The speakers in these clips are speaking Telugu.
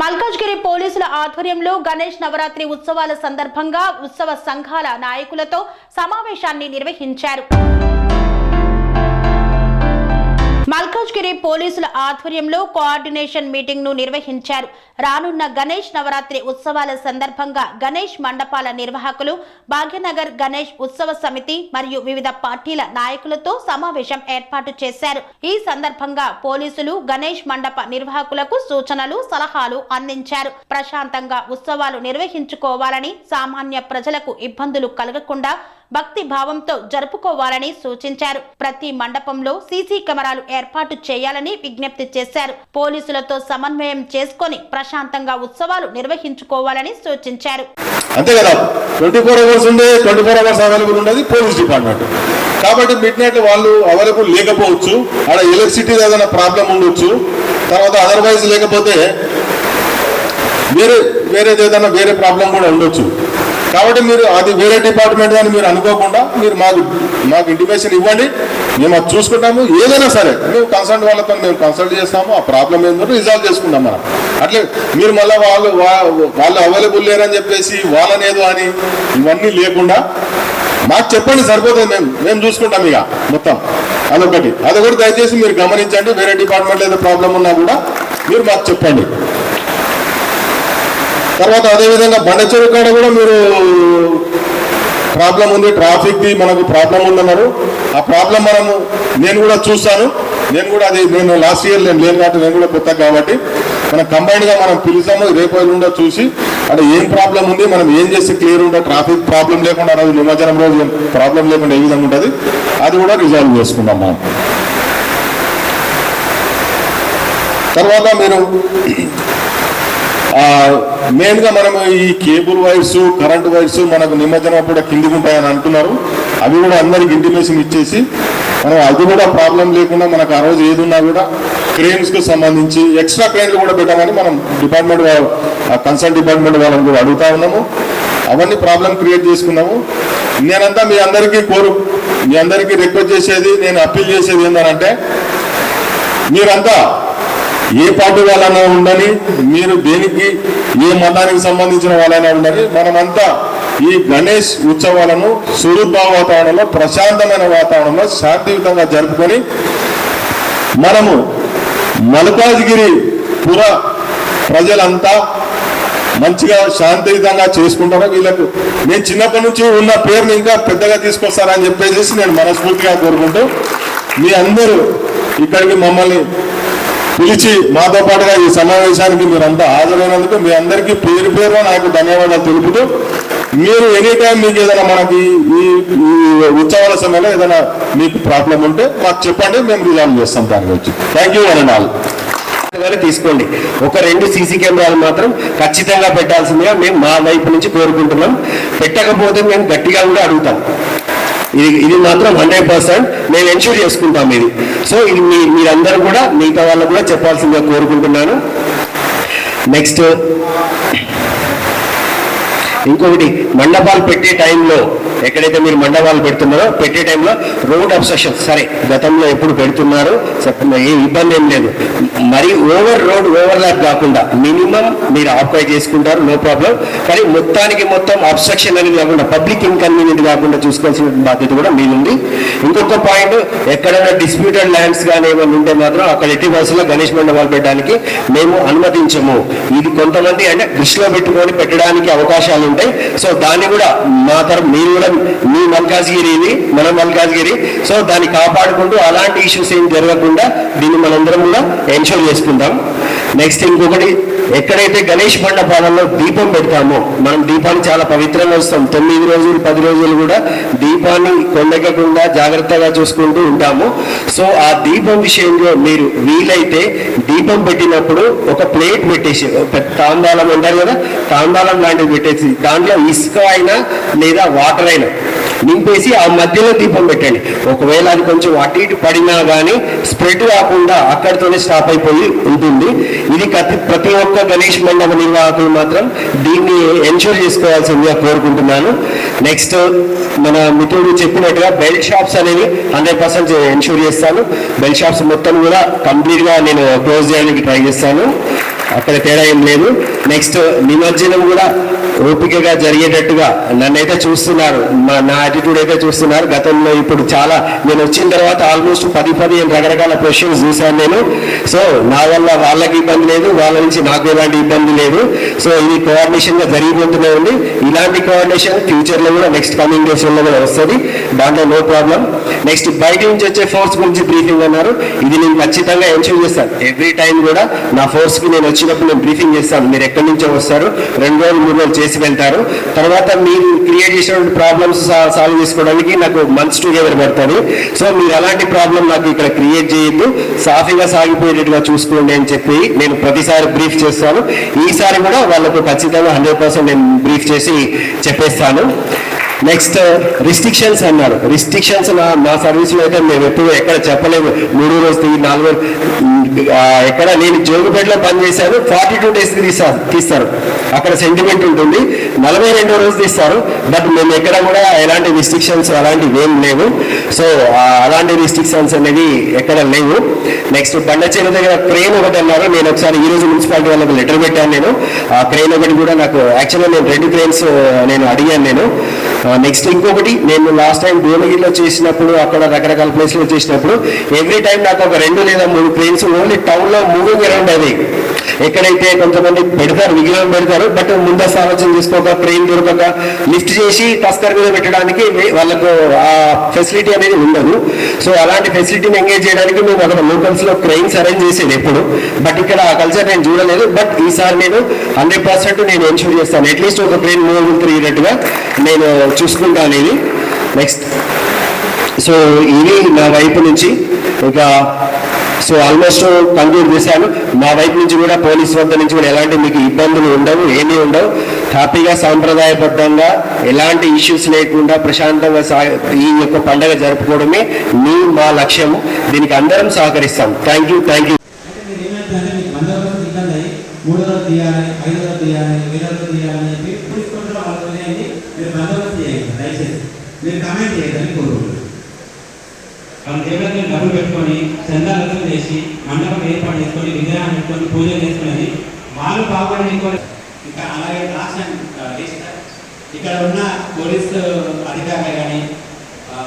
మల్కాజ్గిరి పోలీసుల ఆధ్వర్యంలో గణేష్ నవరాత్రి ఉత్సవాల సందర్భంగా ఉత్సవ సంఘాల నాయకులతో సమావేశాన్ని నిర్వహించారు. మల్కాజ్గిరి పోలీసుల ఆధ్వర్యంలో కోఆర్డినేషన్ మీటింగ్ ను నిర్వహించారు. రానున్న గణేష్ నవరాత్రి ఉత్సవాల సందర్భంగా గణేష్ మండపాల నిర్వాహకులు, భాగ్యనగర్ గణేష్ ఉత్సవ సమితి మరియు వివిధ పార్టీల నాయకులతో సమావేశం ఏర్పాటు చేశారు. ఈ సందర్భంగా పోలీసులు గణేష్ మండప నిర్వాహకులకు సూచనలు, సలహాలు అందించారు. ప్రశాంతంగా ఉత్సవాలు నిర్వహించుకోవాలని, సామాన్య ప్రజలకు ఇబ్బందులు కలగకుండా భక్తి భావంతో జరుపుకోవాలని సూచించారు. ప్రతి మండపంలో సీసీ కెమెరాలు ఏర్పాటు చేయాలని విజ్ఞప్తి చేశారు. పోలీసులతో సమన్వయం చేసుకొని ప్రశాంతంగా ఉత్సవాలు నిర్వహించుకోవాలని సూచించారు. అంతే కదా, 24 అవర్స్ ఉండే 24 అవర్స్ అవైలబుల్ ఉండేది పోలీస్ డిపార్ట్మెంట్. కాబట్టి మిడ్ నైట్ వాళ్ళు అవైలబుల్ లేకపోవచ్చు, అక్కడ ఎలక్ట్రిసిటీ ఏదైనా ప్రాబ్లం ఉండొచ్చు, తర్వాత అదర్వైజ్ లేకపోతే వేరేది ఏదైనా వేరే ప్రాబ్లం కూడా ఉండొచ్చు. కాబట్టి మీరు అది వేరే డిపార్ట్మెంట్ అని మీరు అనుకోకుండా మీరు మాకు ఇంటిమేషన్ ఇవ్వండి, మేము అది చూసుకుంటాము. ఏదైనా సరే మేము కన్సల్ట్ వాళ్ళతో మేము కన్సల్ట్ చేస్తాము, ఆ ప్రాబ్లం ఏంటో రిజాల్వ్ చేసుకుంటాం మనం. అట్లే మీరు మళ్ళీ వాళ్ళు అవైలబుల్ లేరని చెప్పేసి వాళ్ళనేదో అని ఇవన్నీ లేకుండా మాకు చెప్పండి, సరిపోతుంది, మేము చూసుకుంటాం ఇక మొత్తం. అది కూడా దయచేసి మీరు గమనించండి. వేరే డిపార్ట్మెంట్లో ఏదో ప్రాబ్లం ఉన్నా కూడా మీరు మాకు చెప్పండి. తర్వాత అదేవిధంగా బండచెరువు కాడ కూడా మీరు ప్రాబ్లం ఉంది, ట్రాఫిక్ది మనకు ప్రాబ్లం ఉందన్నారు. ఆ ప్రాబ్లం నేను కూడా చూస్తాను. నేను లాస్ట్ ఇయర్ నేను లేను కాబట్టి నేను కూడా కొత్త కాబట్టి మనం కంబైన్డ్గా మనం పిలుస్తాము. రేపు నుండి చూసి అంటే ఏం ప్రాబ్లం ఉంది, మనం ఏం చేస్తే క్లియర్ ఉంటే ట్రాఫిక్ ప్రాబ్లం లేకుండా రోజు నిమజ్జనం రోజు ప్రాబ్లం లేకుండా ఏ విధంగా ఉంటుంది అది కూడా రిజాల్వ్ చేసుకుందాం మనం. తర్వాత మీరు మెయిన్గా మనం ఈ కేబుల్ వైర్స్, కరెంట్ వైర్స్ మనకు నిమజ్జనం కూడా కిందికి ఉంటాయని అంటున్నారు. అవి కూడా అందరికి ఇంటిమేషన్ ఇచ్చేసి మనం అది కూడా ప్రాబ్లం లేకుండా మనకు ఆ రోజు ఏది ఉన్నా కూడా క్రెయిన్స్కి సంబంధించి ఎక్స్ట్రా క్రెయిన్లు కూడా పెట్టామని మనం డిపార్ట్మెంట్ కన్సల్ట్ డిపార్ట్మెంట్ వాళ్ళని కూడా అడుగుతా ఉన్నాము. అవన్నీ ప్రాబ్లం క్రియేట్ చేసుకున్నాము. నేనంతా మీ అందరికీ రిక్వెస్ట్ చేసేది, నేను అప్పీల్ చేసేది ఏంటంటే మీరంతా ఏ పార్టీ వాళ్ళైనా ఉండని, మీరు దేనికి ఏ మతానికి సంబంధించిన వాళ్ళైనా ఉండని, మనమంతా ఈ గణేష్ ఉత్సవాలను సురూప వాతావరణంలో, ప్రశాంతమైన వాతావరణంలో శాంతియుతంగా జరుపుకొని మనము మల్కాజ్గిరి పుర ప్రజలంతా మంచిగా శాంతియుతంగా చేసుకుంటారు. వీళ్ళకు నేను చిన్నప్పటి నుంచి ఉన్న పేరుని ఇంకా పెద్దగా తీసుకొస్తారని చెప్పేసి నేను మనస్ఫూర్తిగా కోరుకుంటూ మీ అందరూ ఇక్కడికి మమ్మల్ని పిలిచి మాతో పాటుగా ఈ సమావేశానికి మీరంతా హాజరైనందుకు మీ అందరికీ పేరు నాకు ధన్యవాదాలు తెలుపుతూ, మీరు ఎనీ టైం మీకు ఏదైనా మనకి ఈ ఉత్సవాల సమయంలో ఏదైనా మీకు ప్రాబ్లం ఉంటే మాకు చెప్పండి, మేము రిజాల్వ్ చేస్తాం దాని గురించి. థ్యాంక్ యూ అనండి. తీసుకోండి. ఒక 2 సీసీ కెమెరాలు మాత్రం ఖచ్చితంగా పెట్టాల్సిందిగా మేము మా వైపు నుంచి కోరుకుంటున్నాం. పెట్టకపోతే మేము గట్టిగా కూడా అడుగుతాం. ఇది మాత్రం 100% మేము ఎన్ష్యూర్ చేసుకుంటాం ఇది. సో ఇది మీరందరూ కూడా మిగతా వాళ్ళకు కూడా చెప్పాల్సిందిగా కోరుకుంటున్నాను. నెక్స్ట్ ఇంకొకటి, మండపాలు పెట్టే టైంలో ఎక్కడైతే మీరు మండపాలు పెడుతున్నారో పెట్టే టైంలో రోడ్ అబ్స్ట్రక్షన్, సరే గతంలో ఎప్పుడు పెడుతున్నారు, ఏ ఇబ్బంది ఏం లేదు. మరి ఓవర్లాప్ కాకుండా మినిమం మీరు ఆక్యుపై చేసుకుంటారు, నో ప్రాబ్లం. కానీ మొత్తం అబ్స్ట్రక్షన్ అనేది కాకుండా, పబ్లిక్ ఇన్కన్వీనియంట్ కాకుండా చూసుకోవాల్సిన బాధ్యత కూడా మీది. ఇంకొక పాయింట్, ఎక్కడైనా డిస్ప్యూటెడ్ ల్యాండ్స్ కానీ ఏమైనా ఉంటే మాత్రం అక్కడ ఎట్టి బస్సులో గణేష్ మండపాలు పెట్టడానికి మేము అనుమతించము. ఇది కొంతమంది అంటే దృష్టిలో పెట్టుకొని పెట్టడానికి అవకాశాలు ఉంటాయి. సో దాన్ని కూడా మా తరఫు, మీరు కూడా మీ మల్కాజ్గిరి, ఇది మన మల్కాజ్గిరి, సో దాన్ని కాపాడుకుంటూ అలాంటి ఇష్యూస్ ఏం జరగకుండా దీన్ని మనందరం కూడా ఎన్షూర్ చేసుకుంటాం. నెక్స్ట్ ఇంకొకటి, ఎక్కడైతే గణేష్ మండపాలలో దీపం పెడతామో, మనం దీపాన్ని చాలా పవిత్రంగా వస్తాం. 9 రోజులు 10 రోజులు కూడా దీపాన్ని కొండెక్కకుండా జాగ్రత్తగా చూసుకుంటూ ఉంటాము. సో ఆ దీపం విషయంలో మీరు వీలైతే దీపం పెట్టినప్పుడు ఒక ప్లేట్ పెట్టేసి, తాంబాలం అంటారు కదా, తాంబాలం లాంటివి పెట్టేసి దాంట్లో ఇసుక అయినా లేదా వాటర్ అయినా నింపేసి ఆ మధ్యలో దీపం పెట్టండి. ఒకవేళ అది కొంచెం అటు ఇటు పడినా కానీ స్ప్రెడ్ కాకుండా అక్కడితోనే స్టాప్ అయిపోయి ఉంటుంది. ఇది ప్రతి ఒక్క గణేష్ మండప నిర్వాహకులు మాత్రం దీన్ని ఎన్షూర్ చేసుకోవాల్సిందిగా కోరుకుంటున్నాను. నెక్స్ట్ మన మిత్రుడు చెప్పినట్టుగా బెల్ట్ షాప్స్ అనేవి 100% ఎన్షూర్ చేస్తాను. బెల్ట్ షాప్స్ మొత్తం కూడా కంప్లీట్గా నేను క్లోజ్ చేయడానికి ట్రై చేస్తాను. అక్కడ తేడా ఏం లేదు. నెక్స్ట్ నిమజ్జనం కూడా ఓపికగా జరిగేటట్టుగా నన్నైతే చూస్తున్నారు, నా యాటిట్యూడ్ అయితే చూస్తున్నారు. గతంలో ఇప్పుడు చాలా నేను వచ్చిన తర్వాత ఆల్మోస్ట్ 10-15 రకరకాల క్వశ్చన్స్ చూశాను నేను. సో నా వల్ల వాళ్ళకి ఇబ్బంది లేదు, వాళ్ళ నుంచి నాకు ఎలాంటి ఇబ్బంది లేదు. సో ఇది కోఆర్డినేషన్ గా జరిగిపోతూనే ఉంది. ఇలాంటి కోఆర్డినేషన్ ఫ్యూచర్ లో కూడా నెక్స్ట్ కమింగ్ డేస్ లో కూడా వస్తుంది, దాంట్లో నో ప్రాబ్లం. నెక్స్ట్ బయట నుంచి వచ్చే ఫోర్స్ గురించి బ్రీఫింగ్ అన్నారు, ఇది నేను ఖచ్చితంగా ఎన్షూర్ చేస్తాను. ఎవ్రీ టైం కూడా నా ఫోర్స్ కి నేను వచ్చినప్పుడు నేను బ్రీఫింగ్ చేస్తాను. మీరు ఎక్కడి నుంచో వస్తారు, 2 రోజులు 3 రోజులు చేసి వెళ్తారు, తర్వాత మీరు క్రియేట్ చేసినటువంటి ప్రాబ్లమ్స్ సాల్వ్ చేసుకోవడానికి నాకు మంత్స్ టుగెదర్ పడుతుంది. సో మీరు అలాంటి ప్రాబ్లం నాకు ఇక్కడ క్రియేట్ చేయొద్దు, సాఫీగా సాగిపోయేటట్టుగా చూసుకోండి అని చెప్పి నేను ప్రతిసారి బ్రీఫ్ చేస్తాను. ఈసారి కూడా వాళ్ళకు ఖచ్చితంగా 100% నేను బ్రీఫ్ చేసి చెప్పేస్తాను. నెక్స్ట్ రిస్ట్రిక్షన్స్ అన్నారు. రిస్ట్రిక్షన్స్ మా సర్వీస్లో అయితే మేము ఎప్పుడు ఎక్కడ చెప్పలేము. 3 రోజు 4 రోజు ఎక్కడ నేను జోగుపేటలో పనిచేశాను, 42 days తీస్తారు. అక్కడ సెంటిమెంట్ ఉంటుంది, 42వ రోజు తీస్తారు. బట్ మేము ఎక్కడ కూడా ఎలాంటి రిస్ట్రిక్షన్స్ అలాంటివి ఏం లేవు. సో అలాంటి రిస్ట్రిక్షన్స్ అనేవి ఎక్కడ లేవు. నెక్స్ట్ బండచేరు దగ్గర క్రెయిన్ ఒకటి అన్నారు. నేను ఒకసారి ఈ రోజు మున్సిపాలిటీ వాళ్ళకి లెటర్ పెట్టాను. నేను ఆ క్రెయిన్ ఒకటి కూడా నాకు యాక్చువల్గా నేను 2 క్రెయిన్స్ నేను అడిగాను నేను. నెక్స్ట్ ఇంకొకటి, నేను లాస్ట్ టైం భువనగిరిలో చేసినప్పుడు అక్కడ రకరకాల ప్లేస్లో చేసినప్పుడు ఎవ్రీ టైం నాకు ఒక 2 లేదా 3 క్రెయిన్స్ ఓన్లీ టౌన్లో మూవింగ్ అరౌండ్ అది. ఎక్కడైతే కొంతమంది పెడతారు, విగ్రహం పెడతారు, బట్ ముందస్తు ఆలోచన చేసుకోక క్రెయిన్ దొరకక లిఫ్ట్ చేసి టస్కర్ మీద పెట్టడానికి వాళ్ళకు ఆ ఫెసిలిటీ అనేది ఉండదు. సో అలాంటి ఫెసిలిటీని ఎంగేజ్ చేయడానికి మేము అక్కడ లోకల్స్ లో క్రెయిన్స్ అరేంజ్ చేసేది ఎప్పుడు, బట్ ఇక్కడ ఆ కల్చర్ నేను చూడలేదు. బట్ ఈసారి నేను 100% నేను ఎన్షూర్ చేస్తాను, అట్లీస్ట్ ఒక క్రెయిన్ మూవ్ తిరిగేటట్టుగా నేను చూసుకుంటాను ఇది. నెక్స్ట్ సో ఇది నా వైపు నుంచి. ఇక సో ఆల్మోస్ట్ కంక్లూడ్ చేశాను. మా వైపు నుంచి కూడా పోలీస్ వద్ద నుంచి కూడా ఎలాంటి మీకు ఇబ్బందులు ఉండవు, ఏమీ ఉండవు. హ్యాపీగా సాంప్రదాయబద్ధంగా ఎలాంటి ఇష్యూస్ లేకుండా ప్రశాంతంగా ఈ యొక్క పండుగ జరుపుకోవడమే మా లక్ష్యము. దీనికి అందరం సహకరిస్తాం. Thank you. దేవుళ్ళకి డబ్బులు పెట్టుకొని చందాలు చేసి మండపం ఏర్పాటు చేసుకొని విగ్రహం పెట్టుకొని పూజ చేసుకునేది వాళ్ళు బాగుపడి ఇంకా అలాగే ఇక్కడ ఉన్న పోలీసు అధికారులు కానీ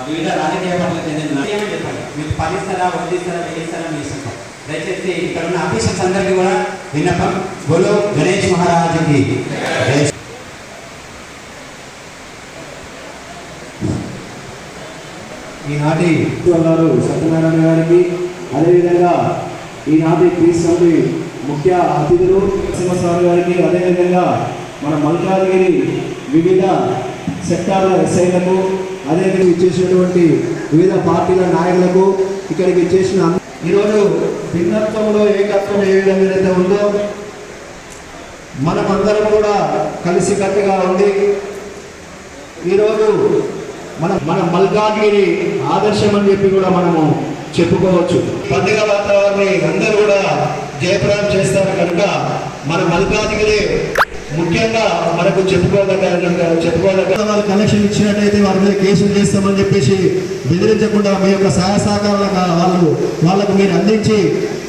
వివిధ రాజకీయ పార్టీలకు చెందిన చెప్పండి, మీకు 10 ఇస్తారా, 1 ఇస్తారా, 10 ఇస్తారా మీ ఇష్టం. దయచేసి ఇక్కడ ఉన్న ఆఫీసర్స్ అందరికీ కూడా విన్నపం, బోలో గణేష్ మహారాజుకి. ఈనాటి అన్నారు సత్యనారాయణ గారికి, అదేవిధంగా ఈనాటి పీస్ కమిటీ ముఖ్య అతిథులు సింహస్వామి గారికి, అదేవిధంగా మన మల్కాజ్గిరి వివిధ సెక్టార్ల ఎస్ఐలకు, అదేవిధంగా ఇచ్చేసినటువంటి వివిధ పార్టీల నాయకులకు, ఇక్కడికి ఇచ్చేసిన ఈరోజు భిన్నత్వంలో ఏకత్వం ఏ విధంగా అయితే ఉందో మనమందరం కూడా కలిసికట్టుగా ఉండి ఈరోజు మన మల్కాజ్గిరి ఆదర్శం అని చెప్పి కూడా మనము చెప్పుకోవచ్చు. పండుగ వాతావరణాన్ని అందరూ కూడా జయప్రదం చేస్తారు కనుక మన మల్కాజ్గిరి ముఖ్యంగా మనకు చెప్పుకోదగ్గ వాళ్ళు కలెక్షన్ ఇచ్చినట్టయితే వారి మీద కేసులు చేస్తామని చెప్పేసి బెదిరించకుండా మీ యొక్క సహాయ సహకారాలు వాళ్ళకు మీరు అందించి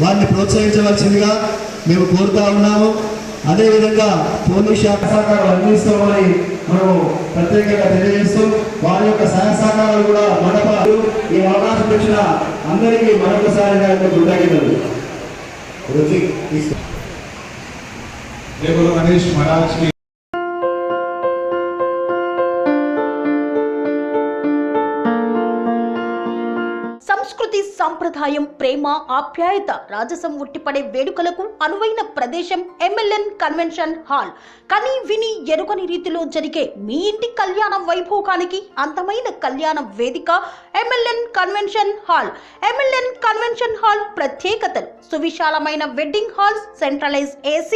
వారిని ప్రోత్సహించవలసిందిగా మేము కోరుతా ఉన్నాము. అదేవిధంగా పోలీస్ శాఖ సహకారాలు అందిస్తామని మనం ప్రత్యేకంగా తెలియజేస్తూ వారి యొక్క సహాయ సహకారాలు కూడా మండపాలు ఈ అవకాశం ఇచ్చిన అందరికీ మరొకసారిగా కృతజ్ఞతలు. గణేష్ మహారాజ్ కి సంస్కృతి, సంప్రదాయం, ప్రేమ, ఆప్యాయత, రాజసం ఉట్టిపడే వేడుకలకు అనువైన ప్రదేశం MLN కన్వెన్షన్ హాల్. కని విని ఎరుగని రీతిలో జరిగే మీ ఇంటి కళ్యాణ వైభోగానికి అందమైన కళ్యాణ వేదిక MLN convention hall. MLN convention hall ప్రత్యేకతలు: సువిశాలమైన wedding halls, centralised AC,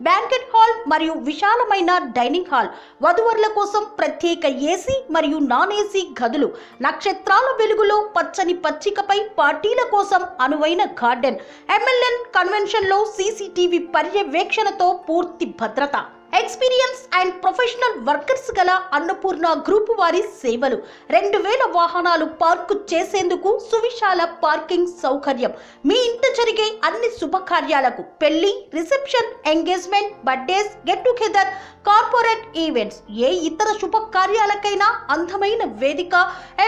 banquet hall మరియు విశాలమైన డైనింగ్ హాల్. వధువరుల కోసం ప్రత్యేక AC మరియు నాన్ AC గదులు. నక్షత్రాల వెలుగులో పచ్చని పచ్చికపై పార్టీల కోసం అనువైన గార్డెన్. MLN కన్వెన్షన్ లో CCTV పర్యవేక్షణతో పూర్తి భద్రత. ఎక్స్పీరియన్స్ అండ్ ప్రొఫెషనల్ వర్కర్స్ గల అన్నపూర్ణ గ్రూప్ వారి సేవలు 2000 వాహనాలు పార్కు చేసేందుకు సువిశాల పార్కింగ్ సౌకర్యం. మీ ఇంట జరిగే అన్ని శుభకార్యాలకు, పెళ్లి, reception, engagement, birthdays, get together, corporate events, ఏ ఇతర శుభకార్యాలకైనా అందమైన వేదిక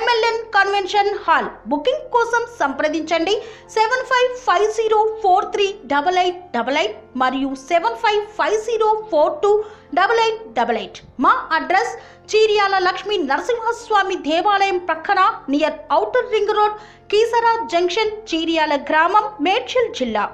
MLN కన్వెన్షన్ హాల్. బుకింగ్ కోసం సంప్రదించండి 7550438888 మరియు 7550428888. మా అడ్రస్ చీర్యాల లక్ష్మీ నరసింహస్వామి దేవాలయం ప్రక్కన near outer ring road, Keesara junction, Cheeryal గ్రామం, మేడ్చల్ జిల్లా.